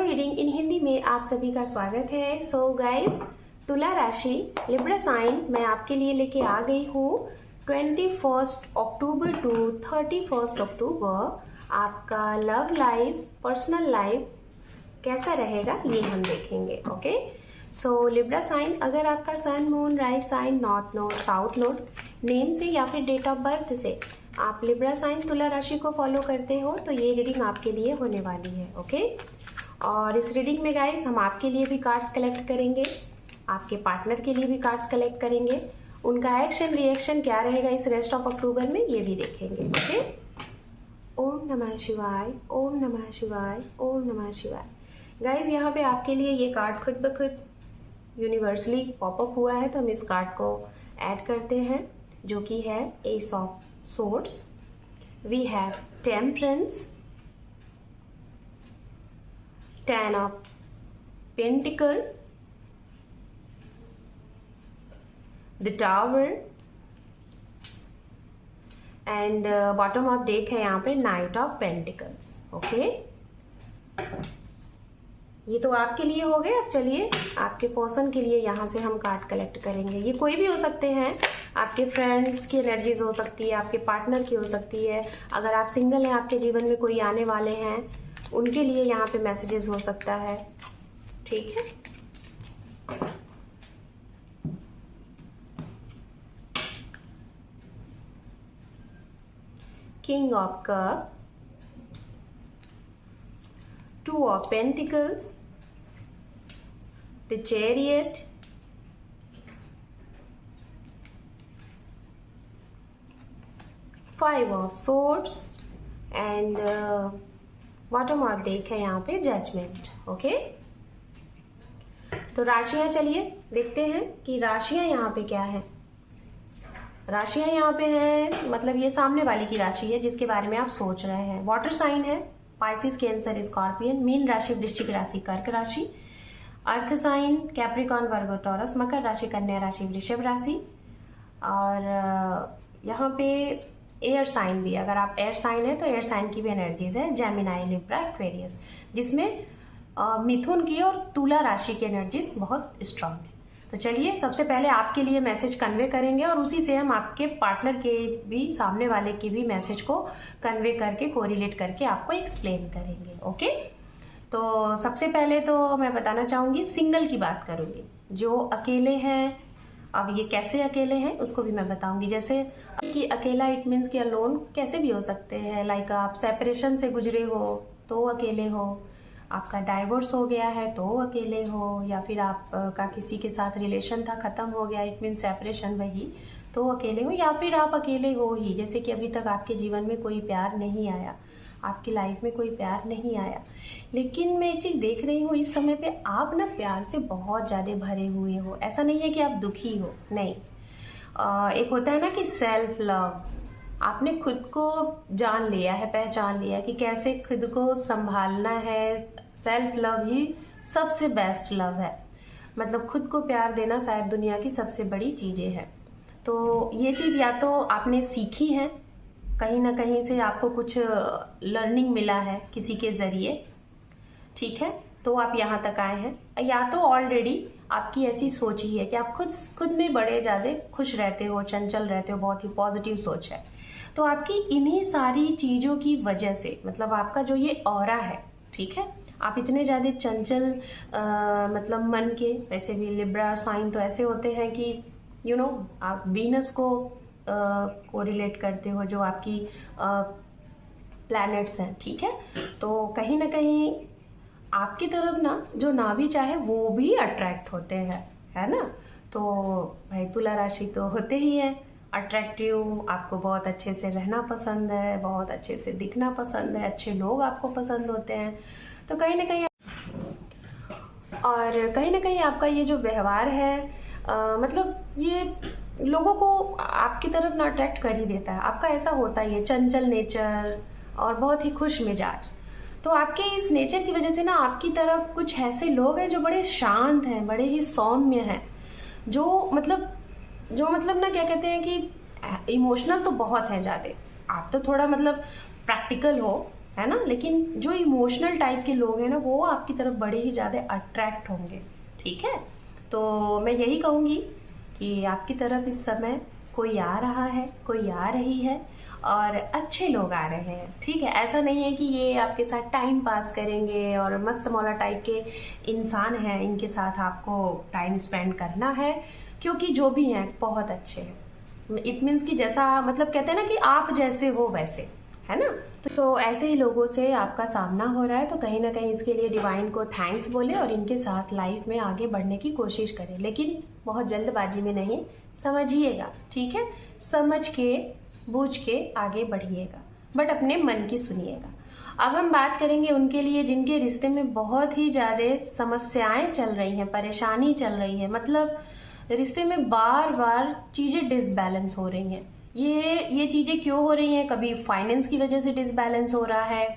Tarot reading in Hindi में आप सभी का स्वागत है। सो गाइस, तुला राशि लिब्रा साइन मैं आपके लिए लेके आ गई हूँ 21 अक्टूबर टू 31 अक्टूबर। आपका लव लाइफ, पर्सनल लाइफ कैसा रहेगा ये हम देखेंगे। ओके, सो लिब्रा साइन, अगर आपका sun, moon, rise sign, north node, south node name से या फिर डेट ऑफ बर्थ से आप लिब्रा साइन तुला राशि को फॉलो करते हो तो ये रीडिंग आपके लिए होने वाली है। ओके, और इस रीडिंग में गाइस हम आपके लिए भी कार्ड्स कलेक्ट करेंगे, आपके पार्टनर के लिए भी कार्ड्स कलेक्ट करेंगे। उनका एक्शन रिएक्शन क्या रहेगा इस रेस्ट ऑफ अक्टूबर में ये भी देखेंगे। ओके, ओम नमः शिवाय, ओम नमः शिवाय, ओम नमः शिवाय। गाइज यहाँ पे आपके लिए ये कार्ड खुद ब खुद यूनिवर्सली पॉपअप हुआ है तो हम इस कार्ड को ऐड करते हैं, जो कि है ace of swords. We have temperance, 10 of pentacles, the tower and bottom of deck है यहाँ पे नाइट ऑफ पेंटिकल्स। ओके, ये तो आपके लिए हो गए। अब चलिए आपके पर्सन के लिए यहाँ से हम कार्ड कलेक्ट करेंगे। ये कोई भी हो सकते हैं, आपके फ्रेंड्स की एनर्जीज हो सकती है, आपके पार्टनर की हो सकती है। अगर आप सिंगल हैं, आपके जीवन में कोई आने वाले हैं, उनके लिए यहाँ पे मैसेजेस हो सकता है। ठीक है, king of cup, 2 of Pentacles, the Chariot, Five of Swords and bottom of deck है यहाँ पे Judgment। ओके, तो राशियां चलिए देखते हैं कि राशियां यहाँ पे क्या है। राशियां यहाँ पे है, मतलब ये सामने वाली की राशि है जिसके बारे में आप सोच रहे हैं। वाटर साइन है पाइसिस, कैंसर, स्कॉर्पियन। मीन राशि वृश्चिक राशि, कर्क राशि। अर्थ साइन कैप्रिकॉर्न, वर्गो, टॉरस। मकर राशि, कन्या राशि, वृषभ राशि। और यहाँ पे एयर साइन भी, अगर आप एयर साइन है तो एयर साइन की भी एनर्जीज है, जेमिनाई, लिब्रा, एक्वेरियस, जिसमें मिथुन की और तुला राशि की एनर्जीज बहुत स्ट्रांग है। तो चलिए सबसे पहले आपके लिए मैसेज कन्वे करेंगे और उसी से हम आपके पार्टनर के भी, सामने वाले की भी मैसेज को कन्वे करके, कोरिलेट करके आपको एक्सप्लेन करेंगे। ओके, तो सबसे पहले तो मैं बताना चाहूंगी, सिंगल की बात करूंगी, जो अकेले हैं। अब ये कैसे अकेले हैं उसको भी मैं बताऊंगी। जैसे कि अकेला इट मीन्स कि अलोन कैसे भी हो सकते हैं, लाइक आप सेपरेशन से गुजरे हो तो अकेले हो, आपका डाइवोर्स हो गया है तो अकेले हो, या फिर आपका किसी के साथ रिलेशन था खत्म हो गया, इट मीन सेपरेशन, वही तो अकेले हो। या फिर आप अकेले हो ही, जैसे कि अभी तक आपके जीवन में कोई प्यार नहीं आया, आपकी लाइफ में कोई प्यार नहीं आया। लेकिन मैं एक चीज देख रही हूँ, इस समय पे आप ना प्यार से बहुत ज्यादा भरे हुए हो। ऐसा नहीं है कि आप दुखी हो, नहीं। एक होता है ना कि सेल्फ लव, आपने खुद को जान लिया है, पहचान लिया कि कैसे खुद को संभालना है। सेल्फ लव ही सबसे बेस्ट लव है, मतलब खुद को प्यार देना शायद दुनिया की सबसे बड़ी चीजें हैं। तो ये चीज या तो आपने सीखी है, कहीं ना कहीं से आपको कुछ लर्निंग मिला है किसी के जरिए, ठीक है, तो आप यहाँ तक आए हैं। या तो ऑलरेडी आपकी ऐसी सोच ही है कि आप खुद में बड़े ज्यादा खुश रहते हो, चंचल रहते हो, बहुत ही पॉजिटिव सोच है। तो आपकी इन्हीं सारी चीजों की वजह से, मतलब आपका जो ये ऑरा है, ठीक है, आप इतने ज्यादा चंचल मतलब मन के, वैसे भी लिब्रा साइन तो ऐसे होते हैं कि आप वीनस को कोरिलेट करते हो, जो आपकी प्लैनेट्स हैं, ठीक है। तो कहीं ना कहीं आपकी तरफ ना जो ना भी चाहे वो भी अट्रैक्ट होते हैं, है ना। तो भाई तुला राशि तो होते ही है अट्रैक्टिव, आपको बहुत अच्छे से रहना पसंद है, बहुत अच्छे से दिखना पसंद है, अच्छे लोग आपको पसंद होते हैं। तो कहीं ना कहीं आपका ये जो व्यवहार है, मतलब ये लोगों को आपकी तरफ ना अट्रैक्ट कर ही देता है। आपका ऐसा होता ही है, चंचल नेचर और बहुत ही खुश मिजाज। तो आपके इस नेचर की वजह से ना आपकी तरफ कुछ ऐसे लोग हैं जो बड़े शांत हैं, बड़े ही सौम्य हैं, जो मतलब ना क्या कहते हैं कि इमोशनल तो बहुत है ज्यादा। आप तो थोड़ा मतलब प्रैक्टिकल हो, है ना। लेकिन जो इमोशनल टाइप के लोग हैं ना, वो आपकी तरफ बड़े ही ज़्यादा अट्रैक्ट होंगे, ठीक है। तो मैं यही कहूँगी कि आपकी तरफ इस समय कोई आ रहा है, कोई आ रही है, और अच्छे लोग आ रहे हैं, ठीक है। ऐसा नहीं है कि ये आपके साथ टाइम पास करेंगे और मस्त मौला टाइप के इंसान हैं, इनके साथ आपको टाइम स्पेंड करना है, क्योंकि जो भी हैं बहुत अच्छे हैं। इट मीन्स कि जैसा मतलब कहते हैं ना कि आप जैसे हो वैसे, है ना। तो ऐसे ही लोगों से आपका सामना हो रहा है, तो कहीं ना कहीं इसके लिए डिवाइन को थैंक्स बोले और इनके साथ लाइफ में आगे बढ़ने की कोशिश करें, लेकिन बहुत जल्दबाजी में नहीं, समझिएगा, ठीक है। समझ के बूझ के आगे बढ़िएगा, बट अपने मन की सुनिएगा। अब हम बात करेंगे उनके लिए जिनके रिश्ते में बहुत ही ज़्यादा समस्याएं चल रही हैं, परेशानी चल रही है, मतलब रिश्ते में बार बार चीज़ें डिसबैलेंस हो रही हैं। ये चीज़ें क्यों हो रही हैं? कभी फाइनेंस की वजह से डिसबैलेंस हो रहा है,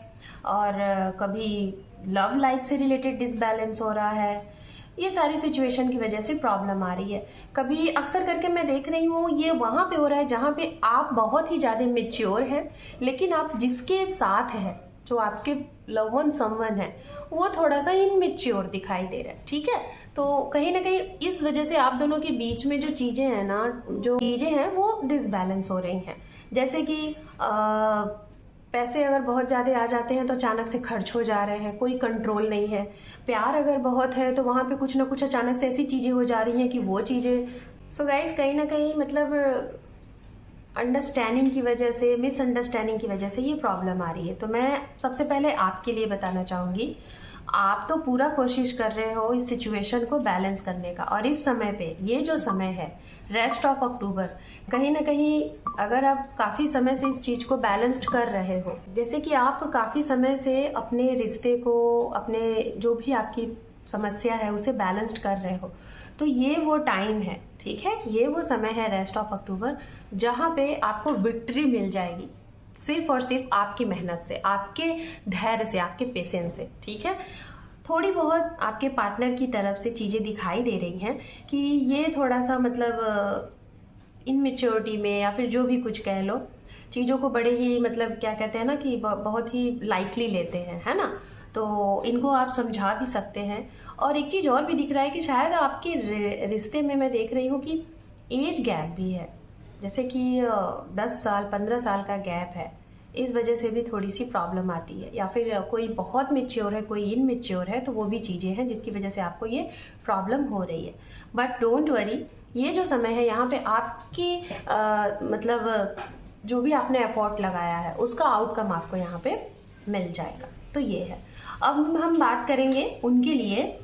और कभी लव लाइफ से रिलेटेड डिसबैलेंस हो रहा है। ये सारी सिचुएशन की वजह से प्रॉब्लम आ रही है। कभी अक्सर करके मैं देख रही हूँ ये वहाँ पे हो रहा है जहाँ पे आप बहुत ही ज़्यादा मेच्योर हैं, लेकिन आप जिसके साथ हैं, जो आपके लव वन समवन है, वो थोड़ा सा इनमेच्योर दिखाई दे रहा है, ठीक है। तो कहीं ना कहीं इस वजह से आप दोनों के बीच में जो चीज़ें हैं ना, जो चीज़ें हैं वो डिसबैलेंस हो रही हैं। जैसे कि पैसे अगर बहुत ज़्यादा आ जाते हैं तो अचानक से खर्च हो जा रहे हैं, कोई कंट्रोल नहीं है। प्यार अगर बहुत है तो वहाँ पे कुछ ना कुछ अचानक से ऐसी चीज़ें हो जा रही हैं कि वो चीज़ें। सो गाइस, कहीं ना कहीं मतलब अंडरस्टैंडिंग की वजह से, मिसअंडरस्टैंडिंग की वजह से ये प्रॉब्लम आ रही है। तो मैं सबसे पहले आपके लिए बताना चाहूँगी, आप तो पूरा कोशिश कर रहे हो इस सिचुएशन को बैलेंस करने का, और इस समय पे, ये जो समय है रेस्ट ऑफ अक्टूबर, कहीं ना कहीं अगर आप काफ़ी समय से इस चीज़ को बैलेंस्ड कर रहे हो, जैसे कि आप काफ़ी समय से अपने रिश्ते को, अपने जो भी आपकी समस्या है उसे बैलेंस्ड कर रहे हो, तो ये वो टाइम है, ठीक है। ये वो समय है रेस्ट ऑफ अक्टूबर, जहाँ पे आपको विक्ट्री मिल जाएगी, सिर्फ और सिर्फ आपकी मेहनत से, आपके धैर्य से, आपके पेशेंस से, ठीक है। थोड़ी बहुत आपके पार्टनर की तरफ से चीज़ें दिखाई दे रही हैं कि ये थोड़ा सा मतलब इनमेच्योरिटी में, या फिर जो भी कुछ कह लो, चीज़ों को बड़े ही मतलब क्या कहते हैं ना कि बहुत ही लाइटली लेते हैं, है ना। तो इनको आप समझा भी सकते हैं। और एक चीज़ और भी दिख रहा है कि शायद आपके रिश्ते में मैं देख रही हूँ कि एज गैप भी है, जैसे कि 10 साल 15 साल का गैप है। इस वजह से भी थोड़ी सी प्रॉब्लम आती है, या फिर कोई बहुत मेच्योर है, कोई इनमेच्योर है, तो वो भी चीज़ें हैं जिसकी वजह से आपको ये प्रॉब्लम हो रही है। बट डोंट वरी, ये जो समय है यहाँ पे आपकी मतलब जो भी आपने एफर्ट लगाया है उसका आउटकम आपको यहाँ पे मिल जाएगा। तो ये है। अब हम बात करेंगे उनके लिए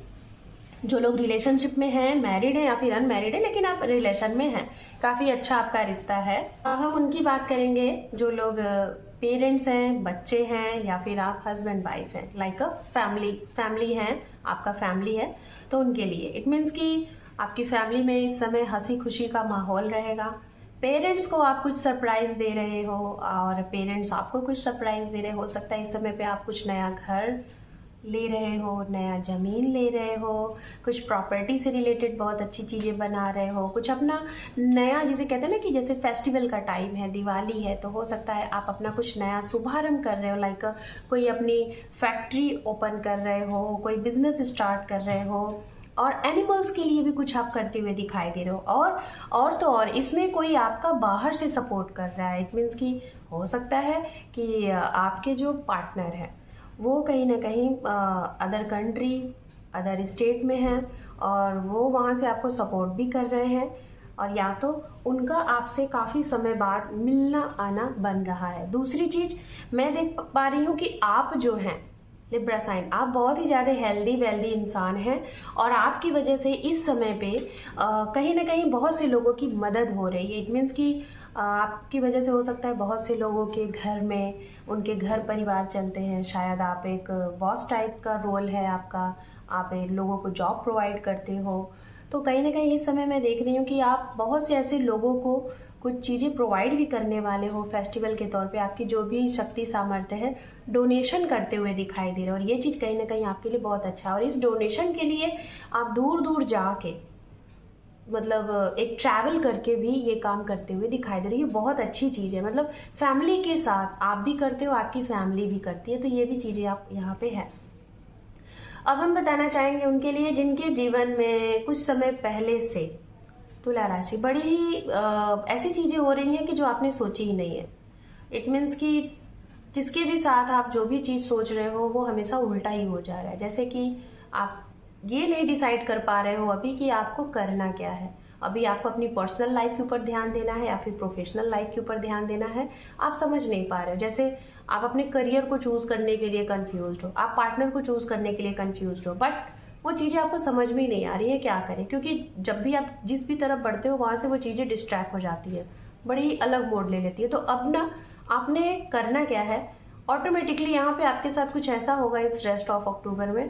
जो लोग रिलेशनशिप में हैं, मैरिड हैं या फिर अनमैरिड है, लेकिन आप रिलेशन में हैं, काफ़ी अच्छा आपका रिश्ता है। अब हम उनकी बात करेंगे जो लोग पेरेंट्स हैं, बच्चे हैं, या फिर आप हस्बैंड वाइफ हैं, लाइक अ फैमिली हैं, आपका फैमिली है, तो उनके लिए इट मीन्स कि आपकी फैमिली में इस समय हंसी खुशी का माहौल रहेगा। पेरेंट्स को आप कुछ सरप्राइज दे रहे हो और पेरेंट्स आपको कुछ सरप्राइज दे रहे हो सकता है इस समय पे आप कुछ नया घर ले रहे हो, नया ज़मीन ले रहे हो, कुछ प्रॉपर्टी से रिलेटेड बहुत अच्छी चीज़ें बना रहे हो, कुछ अपना नया, जिसे कहते हैं ना कि जैसे फेस्टिवल का टाइम है, दिवाली है, तो हो सकता है आप अपना कुछ नया शुभारंभ कर रहे हो, लाइक कोई अपनी फैक्ट्री ओपन कर रहे हो, कोई बिजनेस स्टार्ट कर रहे हो, और एनिमल्स के लिए भी कुछ आप करते हुए दिखाई दे रहे हो। और तो और इसमें कोई आपका बाहर से सपोर्ट कर रहा है। इट मीन्स कि हो सकता है कि आपके जो पार्टनर है वो कहीं ना कहीं अदर कंट्री, अदर स्टेट में हैं, और वो वहाँ से आपको सपोर्ट भी कर रहे हैं, और या तो उनका आपसे काफ़ी समय बाद मिलना आना बन रहा है। दूसरी चीज़ मैं देख पा रही हूँ कि आप जो हैं लिब्रा साइन, आप बहुत ही ज़्यादा हेल्दी वेल्दी इंसान हैं, और आपकी वजह से इस समय पे कहीं ना कहीं बहुत से लोगों की मदद हो रही है। इट मीन्स कि आपकी वजह से हो सकता है बहुत से लोगों के घर में, उनके घर परिवार चलते हैं, शायद आप एक बॉस टाइप का रोल है आपका, आप लोगों को जॉब प्रोवाइड करते हो। तो कहीं ना कहीं इस समय मैं देख रही हूँ कि आप बहुत से ऐसे लोगों को कुछ चीज़ें प्रोवाइड भी करने वाले हो फेस्टिवल के तौर पे। आपकी जो भी शक्ति सामर्थ्य है डोनेशन करते हुए दिखाई दे रहे हो, और ये चीज़ कहीं ना कहीं आपके लिए बहुत अच्छा है। और इस डोनेशन के लिए आप दूर दूर जाके मतलब एक ट्रैवल करके भी ये काम करते हुए दिखाई दे रही है। ये बहुत अच्छी चीज़ है, मतलब फैमिली के साथ आप भी करते हो, आपकी फैमिली भी करती है, तो ये भी चीज़ें आप यहाँ पे है। अब हम बताना चाहेंगे उनके लिए जिनके जीवन में कुछ समय पहले से तुला राशि बड़ी ही ऐसी चीजें हो रही हैं कि जो आपने सोची ही नहीं है। इट मीन्स कि जिसके भी साथ आप जो भी चीज सोच रहे हो वो हमेशा उल्टा ही हो जा रहा है। जैसे कि आप ये नहीं डिसाइड कर पा रहे हो अभी कि आपको करना क्या है। अभी आपको अपनी पर्सनल लाइफ के ऊपर ध्यान देना है या फिर प्रोफेशनल लाइफ के ऊपर ध्यान देना है, आप समझ नहीं पा रहे हो। जैसे आप अपने करियर को चूज करने के लिए कंफ्यूज हो, आप पार्टनर को चूज करने के लिए कंफ्यूज हो, बट वो चीजें आपको समझ में ही नहीं आ रही है क्या करें, क्योंकि जब भी आप जिस भी तरफ बढ़ते हो वहां से वो चीजें डिस्ट्रैक्ट हो जाती है, बड़ी ही अलग मोड ले लेती है। तो अब ना आपने करना क्या है, ऑटोमेटिकली यहाँ पे आपके साथ कुछ ऐसा होगा इस रेस्ट ऑफ अक्टूबर में,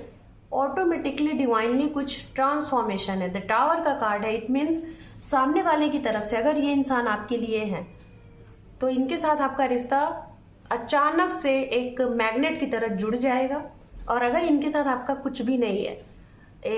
ऑटोमेटिकली डिवाइनली कुछ ट्रांसफॉर्मेशन है। द टावर का कार्ड है, इट मीन्स सामने वाले की तरफ से अगर ये इंसान आपके लिए है तो इनके साथ आपका रिश्ता अचानक से एक मैग्नेट की तरह जुड़ जाएगा। और अगर इनके साथ आपका कुछ भी नहीं है,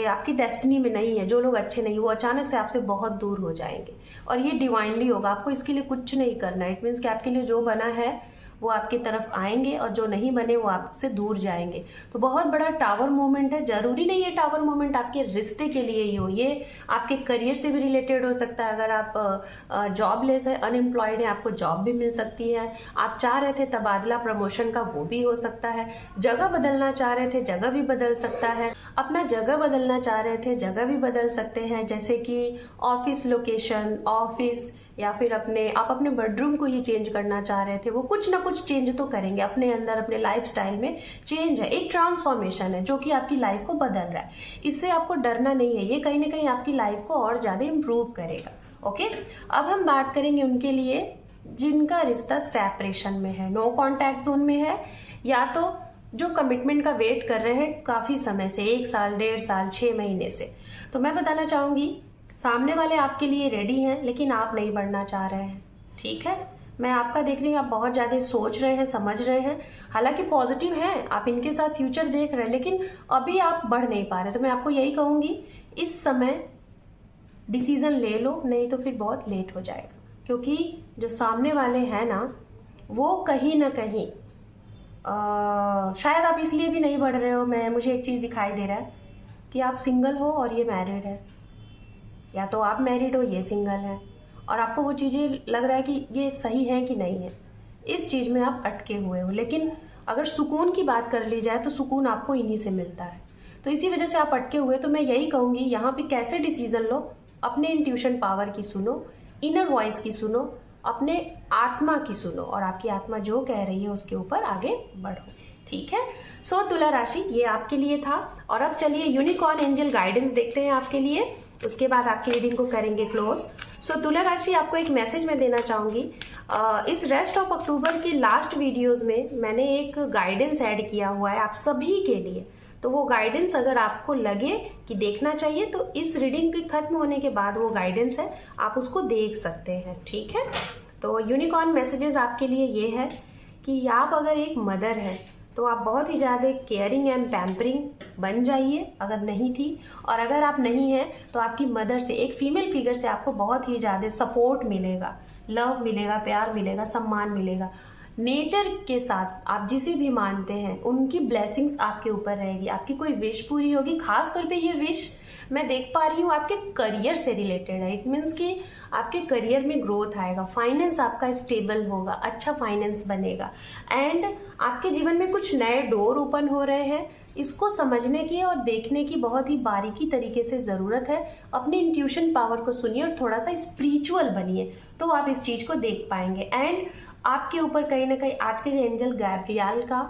आपकी डेस्टिनी में नहीं है, जो लोग अच्छे नहीं, वो अचानक से आपसे बहुत दूर हो जाएंगे और ये डिवाइनली होगा। आपको इसके लिए कुछ नहीं करना है। इट मीन्स कि आपके लिए जो बना है वो आपकी तरफ आएंगे और जो नहीं बने वो आपसे दूर जाएंगे। तो बहुत बड़ा टावर मूवमेंट है। जरूरी नहीं है टावर मूवमेंट आपके रिश्ते के लिए ही हो, ये आपके करियर से भी रिलेटेड हो सकता है। अगर आप जॉबलेस है, अनएम्प्लॉयड है, आपको जॉब भी मिल सकती है। आप चाह रहे थे तबादला प्रमोशन का, वो भी हो सकता है। जगह बदलना चाह रहे थे, जगह भी बदल सकता है। अपना जगह बदलना चाह रहे थे, जगह भी बदल सकते हैं। जैसे कि ऑफिस लोकेशन, ऑफिस, या फिर आप अपने बेडरूम को ही चेंज करना चाह रहे थे, वो कुछ ना कुछ चेंज तो करेंगे अपने अंदर, अपने लाइफस्टाइल में चेंज है, एक ट्रांसफॉर्मेशन है जो कि आपकी लाइफ को बदल रहा है। इससे आपको डरना नहीं है, ये कहीं ना कहीं आपकी लाइफ को और ज्यादा इंप्रूव करेगा। ओके, अब हम बात करेंगे उनके लिए जिनका रिश्ता सेपरेशन में है, नो कॉन्टैक्ट जोन में है, या तो जो कमिटमेंट का वेट कर रहे हैं काफी समय से, 1 साल, 1.5 साल, 6 महीने से। तो मैं बताना चाहूंगी सामने वाले आपके लिए रेडी हैं, लेकिन आप नहीं बढ़ना चाह रहे हैं। ठीक है, मैं आपका देख रही हूँ, आप बहुत ज्यादा सोच रहे हैं, समझ रहे हैं, हालांकि पॉजिटिव है, आप इनके साथ फ्यूचर देख रहे हैं, लेकिन अभी आप बढ़ नहीं पा रहे। तो मैं आपको यही कहूंगी इस समय डिसीजन ले लो, नहीं तो फिर बहुत लेट हो जाएगा। क्योंकि जो सामने वाले हैं ना, वो कहीं ना कहीं शायद आप इसलिए भी नहीं बढ़ रहे हो। मुझे एक चीज दिखाई दे रहा है कि आप सिंगल हो और ये मैरिड है, या तो आप मैरिड हो, ये सिंगल है, और आपको वो चीजें लग रहा है कि ये सही है कि नहीं है, इस चीज में आप अटके हुए हो। लेकिन अगर सुकून की बात कर ली जाए तो सुकून आपको इन्हीं से मिलता है, तो इसी वजह से आप अटके हुए। तो मैं यही कहूंगी यहाँ पे कैसे डिसीजन लो, अपने इंट्यूशन पावर की सुनो, इनर वॉइस की सुनो, अपने आत्मा की सुनो, और आपकी आत्मा जो कह रही है उसके ऊपर आगे बढ़ो। ठीक है, सो तुला राशि ये आपके लिए था। और अब चलिए यूनिकॉर्न एंजल गाइडेंस देखते हैं आपके लिए, उसके बाद आपकी रीडिंग को करेंगे क्लोज। सो तुला राशि, आपको एक मैसेज मैं देना चाहूंगी। इस रेस्ट ऑफ अक्टूबर के लास्ट वीडियोस में मैंने एक गाइडेंस ऐड किया हुआ है आप सभी के लिए। तो वो गाइडेंस अगर आपको लगे कि देखना चाहिए तो इस रीडिंग के खत्म होने के बाद वो गाइडेंस है, आप उसको देख सकते हैं। ठीक है, तो यूनिकॉर्न मैसेजेस आपके लिए ये है कि आप अगर एक मदर है तो आप बहुत ही ज़्यादा केयरिंग एंड पैम्परिंग बन जाइए, अगर नहीं थी। और अगर आप नहीं है तो आपकी मदर से, एक फीमेल फिगर से आपको बहुत ही ज़्यादा सपोर्ट मिलेगा, लव मिलेगा, प्यार मिलेगा, सम्मान मिलेगा। नेचर के साथ आप जिसे भी मानते हैं उनकी ब्लेसिंग्स आपके ऊपर रहेगी, आपकी कोई विश पूरी होगी। खास तौर पे ये विश मैं देख पा रही हूँ आपके करियर से रिलेटेड है। इट मीन्स कि आपके करियर में ग्रोथ आएगा, फाइनेंस आपका स्टेबल होगा, अच्छा फाइनेंस बनेगा, एंड आपके जीवन में कुछ नए डोर ओपन हो रहे हैं। इसको समझने की और देखने की बहुत ही बारीकी तरीके से जरूरत है। अपनी इंट्यूशन पावर को सुनिए और थोड़ा सा स्पिरिचुअल बनिए, तो आप इस चीज को देख पाएंगे। एंड आपके ऊपर कहीं ना कहीं आज के लिए एंजल गैब्रियल का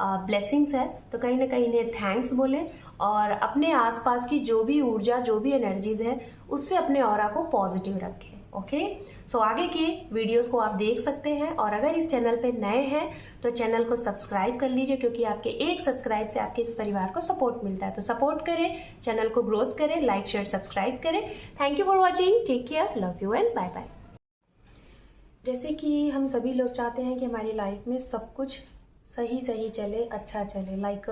ब्लेसिंग्स है, तो कहीं ना कहीं इन्हें थैंक्स बोले और अपने आसपास की जो भी ऊर्जा, जो भी एनर्जीज है, उससे अपने ऑरा को पॉजिटिव रखें। ओके, सो आगे के वीडियोस को आप देख सकते हैं। और अगर इस चैनल पे नए हैं तो चैनल को सब्सक्राइब कर लीजिए, क्योंकि आपके एक सब्सक्राइब से आपके इस परिवार को सपोर्ट मिलता है। तो सपोर्ट करें, चैनल को ग्रोथ करें, लाइक शेयर सब्सक्राइब करें। Thank you for watching, take care, love you and bye bye. जैसे कि हम सभी लोग चाहते हैं कि हमारी लाइफ में सब कुछ सही सही चले, अच्छा चले, लाइक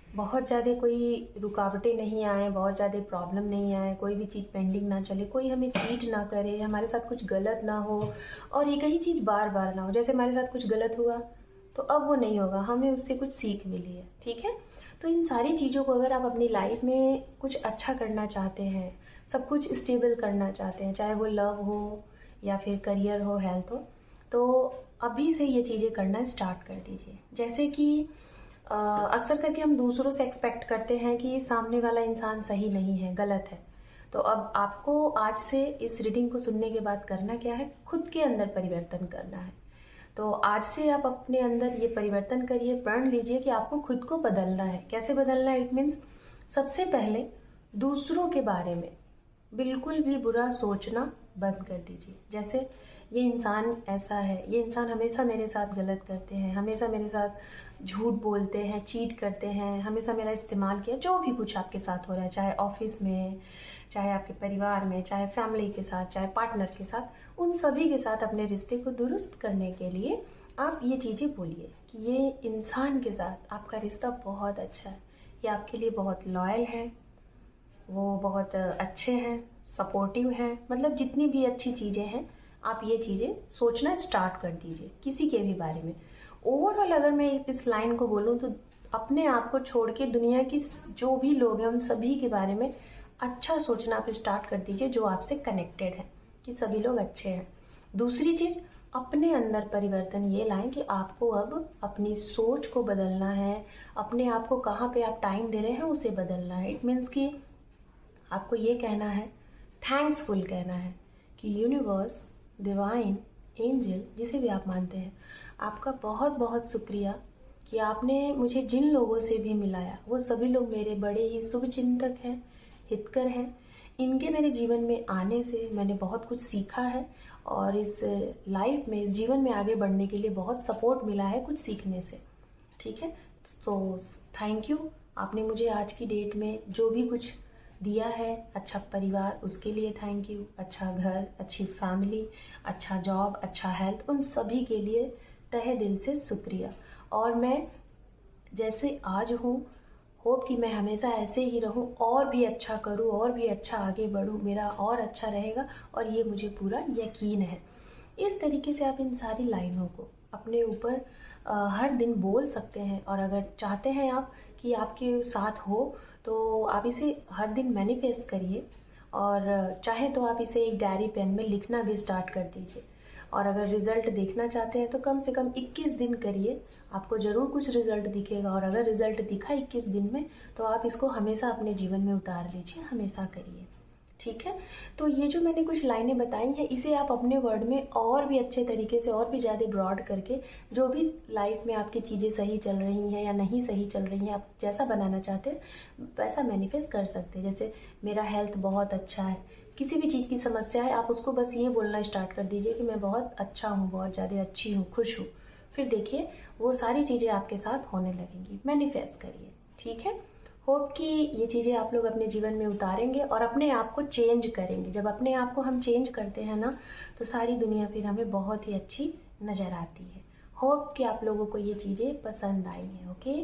बहुत ज़्यादा कोई रुकावटें नहीं आए, बहुत ज़्यादा प्रॉब्लम नहीं आए, कोई भी चीज़ पेंडिंग ना चले, कोई हमें चीट ना करे, हमारे साथ कुछ गलत ना हो और एक ही चीज़ बार बार ना हो। जैसे हमारे साथ कुछ गलत हुआ तो अब वो नहीं होगा, हमें उससे कुछ सीख मिली है, ठीक है। तो इन सारी चीज़ों को अगर आप अपनी लाइफ में कुछ अच्छा करना चाहते हैं, सब कुछ स्टेबल करना चाहते हैं, चाहे वो लव हो या फिर करियर हो, हेल्थ हो, तो अभी से ये चीज़ें करना स्टार्ट कर दीजिए। जैसे कि अक्सर करके हम दूसरों से एक्सपेक्ट करते हैं कि सामने वाला इंसान सही नहीं है, गलत है। तो अब आपको आज से इस रीडिंग को सुनने के बाद करना क्या है, खुद के अंदर परिवर्तन करना है। तो आज से आप अपने अंदर ये परिवर्तन करिए, प्रण लीजिए कि आपको खुद को बदलना है। कैसे बदलना है? इट मीन्स सबसे पहले दूसरों के बारे में बिल्कुल भी बुरा सोचना बंद कर दीजिए। जैसे ये इंसान ऐसा है, ये इंसान हमेशा मेरे साथ गलत करते हैं, हमेशा मेरे साथ झूठ बोलते हैं, चीट करते हैं, हमेशा मेरा इस्तेमाल किया। जो भी कुछ आपके साथ हो रहा है, चाहे ऑफिस में, चाहे आपके परिवार में, चाहे फैमिली के साथ, चाहे पार्टनर के साथ, उन सभी के साथ अपने रिश्ते को दुरुस्त करने के लिए आप ये चीज़ें बोलिए कि ये इंसान के साथ आपका रिश्ता बहुत अच्छा है, ये आपके लिए बहुत लॉयल है, वो बहुत अच्छे हैं, सपोर्टिव हैं, मतलब जितनी भी अच्छी चीज़ें हैं आप ये चीज़ें सोचना स्टार्ट कर दीजिए किसी के भी बारे में। ओवरऑल अगर मैं इस लाइन को बोलूँ तो अपने आप को छोड़ के दुनिया की जो भी लोग हैं उन सभी के बारे में अच्छा सोचना आप स्टार्ट कर दीजिए, जो आपसे कनेक्टेड है, कि सभी लोग अच्छे हैं। दूसरी चीज़, अपने अंदर परिवर्तन ये लाएं कि आपको अब अपनी सोच को बदलना है, अपने आप को कहाँ पे आप टाइम दे रहे हैं उसे बदलना है। इट मीन्स कि आपको ये कहना है, थैंक्सफुल कहना है कि यूनिवर्स, डिवाइन, एंजल, जिसे भी आप मानते हैं, आपका बहुत बहुत शुक्रिया कि आपने मुझे जिन लोगों से भी मिलाया वो सभी लोग मेरे बड़े ही शुभचिंतक हैं, हितकर हैं। इनके मेरे जीवन में आने से मैंने बहुत कुछ सीखा है और इस लाइफ में, इस जीवन में आगे बढ़ने के लिए बहुत सपोर्ट मिला है कुछ सीखने से, ठीक है। तो थैंक यू, आपने मुझे आज की डेट में जो भी कुछ दिया है, अच्छा परिवार, उसके लिए थैंक यू, अच्छा घर, अच्छी फैमिली, अच्छा जॉब, अच्छा हेल्थ, उन सभी के लिए तहे दिल से शुक्रिया। और मैं जैसे आज हूँ, होप कि मैं हमेशा ऐसे ही रहूँ, और भी अच्छा करूँ, और भी अच्छा आगे बढ़ूँ, मेरा और अच्छा रहेगा और ये मुझे पूरा यकीन है। इस तरीके से आप इन सारी लाइनों को अपने ऊपर हर दिन बोल सकते हैं। और अगर चाहते हैं आप कि आपके साथ हो तो आप इसे हर दिन मैनिफेस्ट करिए, और चाहे तो आप इसे एक डायरी पेन में लिखना भी स्टार्ट कर दीजिए। और अगर रिज़ल्ट देखना चाहते हैं तो कम से कम 21 दिन करिए, आपको ज़रूर कुछ रिज़ल्ट दिखेगा। और अगर रिज़ल्ट दिखा 21 दिन में तो आप इसको हमेशा अपने जीवन में उतार लीजिए, हमेशा करिए, ठीक है। तो ये जो मैंने कुछ लाइनें बताई हैं, इसे आप अपने वर्ड में और भी अच्छे तरीके से, और भी ज़्यादा ब्रॉड करके, जो भी लाइफ में आपकी चीज़ें सही चल रही हैं या नहीं सही चल रही हैं, आप जैसा बनाना चाहते हैं वैसा मैनिफेस्ट कर सकते हैं। जैसे मेरा हेल्थ बहुत अच्छा है, किसी भी चीज़ की समस्या है, आप उसको बस ये बोलना स्टार्ट कर दीजिए कि मैं बहुत अच्छा हूँ, बहुत ज़्यादा अच्छी हूँ, खुश हूँ। फिर देखिए वो सारी चीज़ें आपके साथ होने लगेंगी। मैनिफेस्ट करिए, ठीक है। होप कि ये चीज़ें आप लोग अपने जीवन में उतारेंगे और अपने आप को चेंज करेंगे। जब अपने आप को हम चेंज करते हैं ना, तो सारी दुनिया फिर हमें बहुत ही अच्छी नज़र आती है। होप कि आप लोगों को ये चीज़ें पसंद आई हैं। ओके।